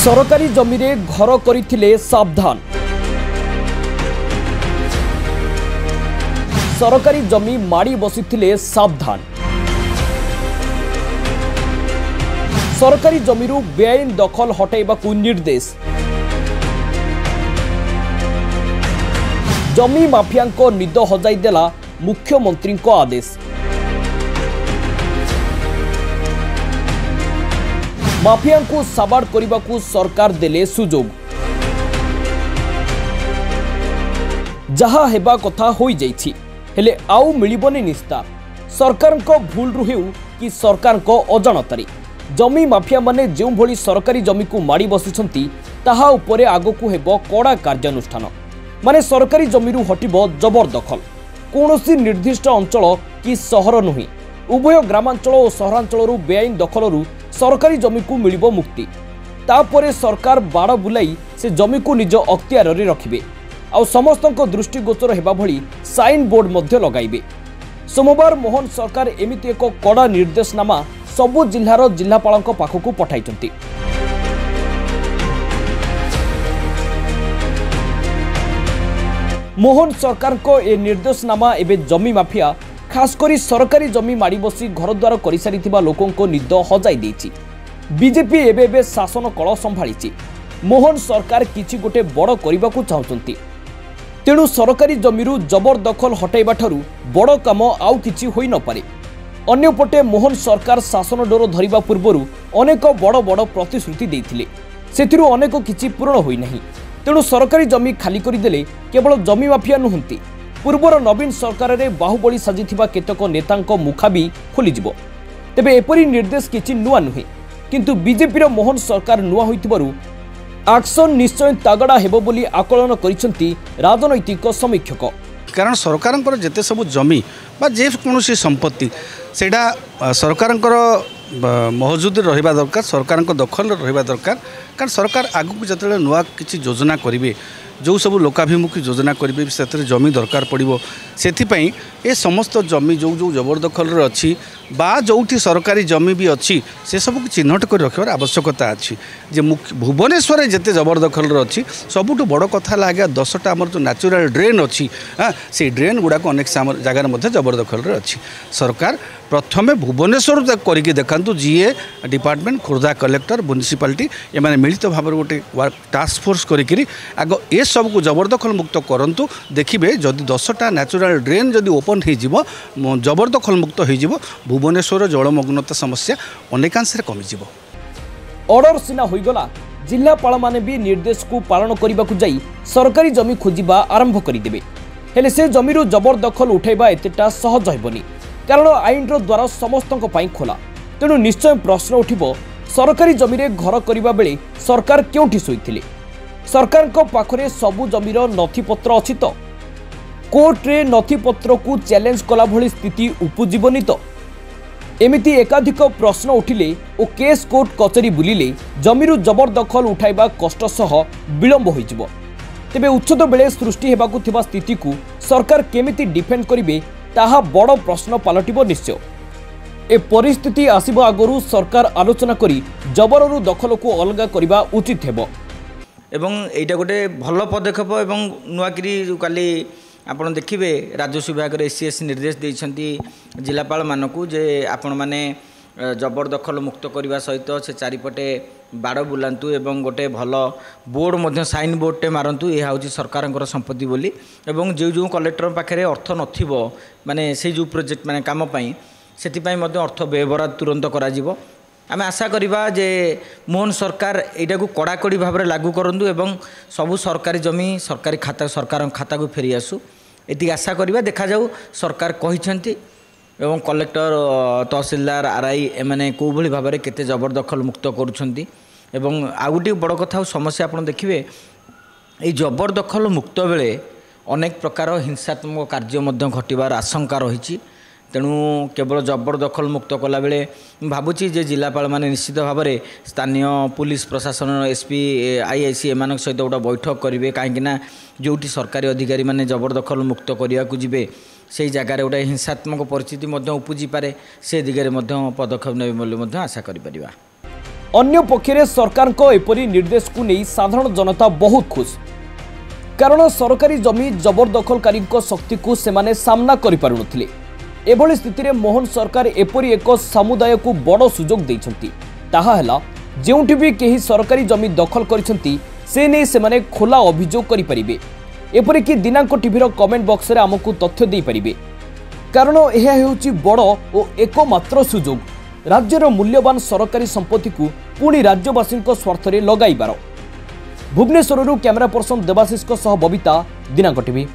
सरकारी जमी रे घर करथिले सावधान। सरकारी जमी माड़ी बसिथिले सावधान। सरकारी जमीरू बेआईन दखल हटाइबाकू निर्देश। जमी माफियांको निद हजाई देला मुख्यमंत्री आदेश। माफिया को साबाड़ करने को सरकार देले सुजोग। जहाँ हेबा कथा हो जाइछि हेले आउ मिलिबनी निस्तार। सरकार को भूल रु हेउ कि सरकार को अजाणतारी जमी माफिया माने जो भली सरकारी जमी को माड़ी बसिछंती ताहा उपरे आगकू हेबो कड़ा कार्यानुष्ठान। माने सरकारी जमीरू हटिबो जबरदखल। कौनसी निर्दिष्ट अंचल कि सहर नुहे उभय ग्रामांचल और सहरांचल बेआईन दखलरू सरकारी जमी को मिलिबो मुक्ति। तापरे सरकार बाड़ बुलाई से जमी को निज अख्तियार रे रखिबे आ समस्तक दृष्टिगोचर हेबा भली साइन बोर्ड मध्य लगाइबे। सोमवार मोहन सरकार एमिति एक कड़ा निर्देशनामा सबु जिल्लार जिल्लापालक पाखकू पठाइछंती। मोहन सरकार को ए निर्देशनामा एबे जमी माफिया खासकरी सरकारी जमी माड़ी बसी घरद्वार कर सारिथिबा लोकंको निद हजाई देछि। बीजेपी एबे शासन कल संभाळिछि। मोहन सरकार किछि गोटे बड़ करिबाकू चाहुचंती। तेणु सरकारी जमीरू जबरदखल हटाइबा ठारू बड़ काम आउ किछि होई न पारे। अन्यपटे मोहन सरकार शासन डोर धरिबा पूर्वरु अनेक बड़ बड़ प्रतिश्रुति देइथिले। सेथिरु अनेक किछि पूर्ण होई नाही। तेणु सरकारी जमी खाली करिदेले केवल जमी माफिया नुहंती पूर्वर नवीन सरकार रे बाहुबली साजिथिबा केतक नेतांको मुखा भी खोलिजिबो। तेबे एपरि निर्देश किछि नुआ नुहे किंतु बीजेपी रो मोहन सरकार नुआ होइतिबारु एक्शन निश्चय तागड़ा हेबो बोली आकलन करिसंती राजनैतिक समीक्षक। कारण सरकार जेते सब जमी बा जे कोनोसी संपत्ति सेटा सरकार महजूद रहिबा दरकार, सरकार दखल रहिबा दरकार। कारण सरकार आगु जते नुआ किछि योजना करिवे जो सब लोकाभिमुखी योजना करेंगे से जमी दरकार पड़ो से ए समस्त जमी जो जो जबरदखल अच्छी बा जोठी सरकारी जमी भी अच्छी से सब चिन्हट कर रखार आवश्यकता अच्छी। जे भुवनेश्वर जिते जबरदखल अच्छी सबुठ बड़ कथा लगे 10टा आमर जो नेचुरल ड्रेन अच्छी से ड्रेन गुड़ाक अनेक जगार जबरदखल अच्छी। सरकार प्रथमे भुवनेश्वर करके देखु जीए डिपार्टमेंट खोर्धा कलेक्टर म्युनिसिपालिटी एमाने मिलित भाव गोटे टास्क फोर्स करी आग ए सब को जबरदखल मुक्त करंतु। देखिए जदि 10टा नेचुरल ड्रेन जदि ओपन हो जबरदखल मुक्त हो भुवनेश्वर जलमग्नता समस्या अनेकांश कमिज। ऑर्डर सिना होइगला जिल्लापाल माने भी निर्देश को पालन करने जाई सरकारी जमी खोजिबा आरंभ करदेवे। हेले से जमीरू जबरदखल उठाइबा एतेटा सहज हेबनी कारण आईन द्वारा समस्त खोला। तेणु निश्चय प्रश्न उठिबो सरकारी जमी रे घर करिबा बेले सरकार क्योंठी सोईथिले। सरकार को पाखरे सबु जमीर नथिपत्र अछि तो कोर्ट रे नथिपत्र को चैलेंज कला भली स्थिति उपजीवनी तो। एमिति एकाधिक प्रश्न उठिले ओ केस कोर्ट कचेरी बुलिले जमीरू जबरदखल उठाइबा कष्ट सह विलंब होइजिबो। तेबे उच्छेद बेले सृष्टि हेबाकू थिबा स्थिति को सरकार केमिति डिफेंड करिवे ताहा बड़ प्रश्न पलटिबो निश्चय। ए परिस्थिति आसिबो आगरू सरकार आलोचना करी जबररू दखल को अलगा करबा उचित हेबो। एवं एटा गोटे भल पदक्षेप एवं नुआकरी काली आपण देखिए राजस्व विभाग एससीएस निर्देश देइछंती जिलापाल मानकू जे आपण माने जबरदखल मुक्त करने सहित से चारिपटे बाड़ बुलांतु एवं गोटे भल बोर्ड मध्य साइन बोर्डटे मारंतु। यह हूँ सरकार संपत्ति बोली एवं जो जो कलेक्टर पाखे अर्थ नथिबो माने से जो प्रोजेक्ट माने काम पाई सेतिपाई मध्य अर्थ व्यवहार तुरंत करा जिवो। आमे आशा करिबा जे मोहन सरकार एटा को कड़ाकड़ी भाव में लागू करंतु एवं सबु सरकारी जमी सरकारी खाता सरकार खाता को फेरी आसू एति आशा करिबा। देखा जाऊ सरकार कहिसेंती एवं कलेक्टर तहसीलदार आरआई एमाने को भली भाव में केते जबरदखल मुक्त करुछंती। एवं आ गोटे बड़ कथा समस्या आप देखिए ये जबरदखल मुक्त बेले अनेक प्रकार हिंसात्मक कार्य मध्य घटिबार आशंका रही। तेणु केवल जबरदखल मुक्त कला बेले भावुची जे जिलापाल माने निश्चित भाव में स्थानीय पुलिस प्रशासन एसपी आईआईसी एम सहित गोटे बैठक करेंगे कहीं जोटी सरकारी अधिकारी माने जबरदखल मुक्त करने को जीवे से जगार गोटे हिंसात्मक परिस्थिति उपजी पारे से दिगरे पदक्षेप ने आशा करिपरिबा। अन्य पक्षरे सरकार को एपरी निर्देश को नहीं साधारण जनता बहुत खुश कारण सरकारी जमी जबरदखलकारी शक्ति को सेमाने सामना करि पारुनथिले। एभली स्थिति रे मोहन सरकार एपरी एक समुदाय को बड़ सुजोग दैछंती ताहा हैला जेउठी भी केही सरकारी जमी दखल करिसंती से नै सेमाने खोला अभियोग करि परिबे। एपरि कि दिनांक टीवी रो कमेंट बॉक्स रे हमकु तथ्य देई परिबे कारण एहा हेउची बड़ ओ एकमात्र सुजोग राज्यर मूल्यवान सरकारी संपत्ति को पुणी राज्यवासी स्वार्थ रे लगाइबार। भुवनेश्वर कैमरा पर्सन देवाशीष बबिता दिनांक टीवी।